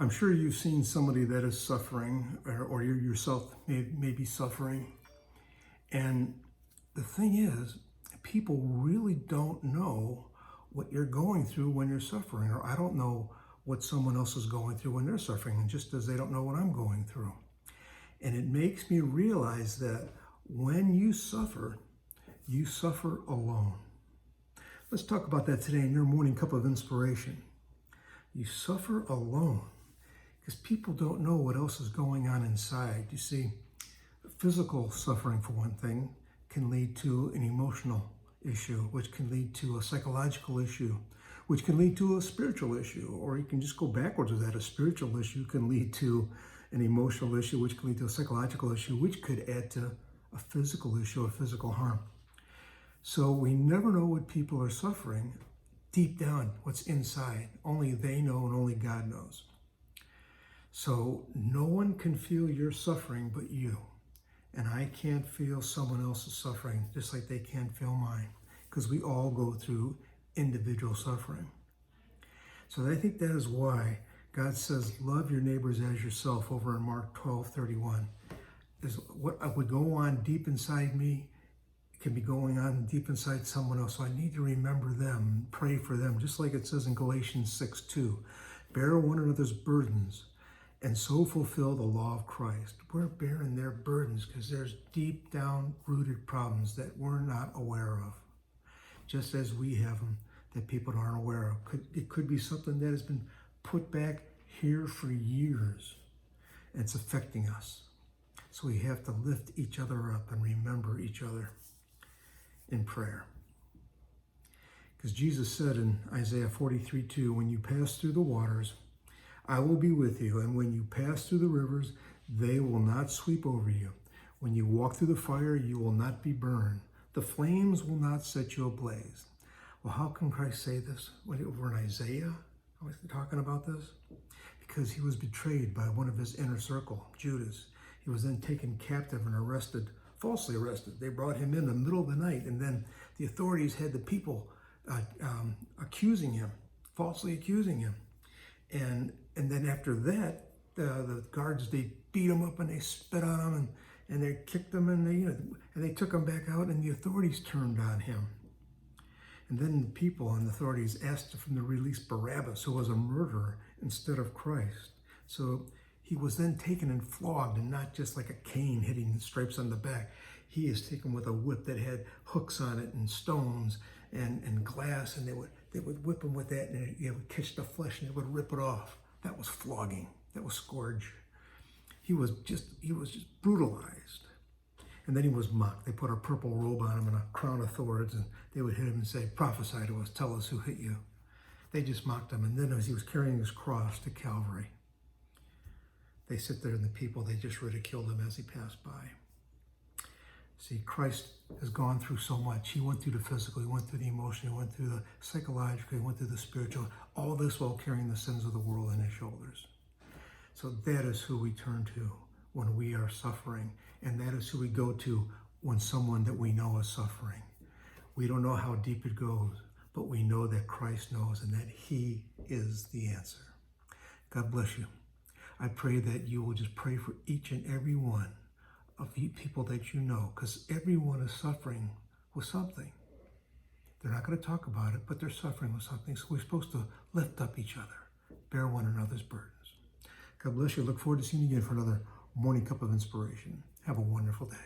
I'm sure you've seen somebody that is suffering, or you yourself may be suffering. And the thing is, people really don't know what you're going through when you're suffering, or I don't know what someone else is going through when they're suffering, and just as they don't know what I'm going through. And it makes me realize that when you suffer alone. Let's talk about that today in your morning cup of inspiration. You suffer alone because people don't know what else is going on inside. You see, physical suffering, for one thing, can lead to an emotional issue, which can lead to a psychological issue, which can lead to a spiritual issue, or you can just go backwards with that. A spiritual issue can lead to an emotional issue, which can lead to a psychological issue, which could add to a physical issue, a physical harm. So we never know what people are suffering deep down, what's inside. Only they know and only God knows. So no one can feel your suffering but you. And I can't feel someone else's suffering just like they can't feel mine, because we all go through individual suffering. So I think that is why God says, love your neighbors as yourself over in Mark 12:31. Is what would go on deep inside me can be going on deep inside someone else. So I need to remember them, pray for them, just like it says in Galatians 6:2. Bear one another's burdens and so fulfill the law of Christ. We're bearing their burdens because there's deep down rooted problems that we're not aware of, just as we have them that people aren't aware of. It could be something that has been put back here for years and it's affecting us. So we have to lift each other up and remember each other in prayer. Because Jesus said in Isaiah 43:2, when you pass through the waters, I will be with you, and when you pass through the rivers, they will not sweep over you. When you walk through the fire, you will not be burned. The flames will not set you ablaze. Well, how can Christ say this? Over in Isaiah, how is he talking about this? Because he was betrayed by one of his inner circle, Judas. He was then taken captive and arrested, falsely arrested. They brought him in the middle of the night, and then the authorities had the people accusing him, falsely accusing him. And then after that, the guards, they beat him up and they spit on him and they kicked him and they took him back out, and the authorities turned on him. And then the people and the authorities asked him to release Barabbas, who was a murderer, instead of Christ. So he was then taken and flogged, and not just like a cane hitting stripes on the back. He is taken with a whip that had hooks on it and stones and glass, and they would whip him with that, and it would catch the flesh and it would rip it off. That was flogging. That was scourge. He was just brutalized. And then he was mocked. They put a purple robe on him and a crown of thorns, and they would hit him and say, prophesy to us, tell us who hit you. They just mocked him. And then as he was carrying his cross to Calvary, they sit there and the people, they just ridiculed him as he passed by. See, Christ has gone through so much. He went through the physical, he went through the emotional, he went through the psychological, he went through the spiritual, all this while carrying the sins of the world on his shoulders. So that is who we turn to when we are suffering, and that is who we go to when someone that we know is suffering. We don't know how deep it goes, but we know that Christ knows and that he is the answer. God bless you. I pray that you will just pray for each and every one of the people that you know, because everyone is suffering with something. They're not going to talk about it, but they're suffering with something. So we're supposed to lift up each other, bear one another's burdens. God bless you. Look forward to seeing you again for another morning cup of inspiration. Have a wonderful day.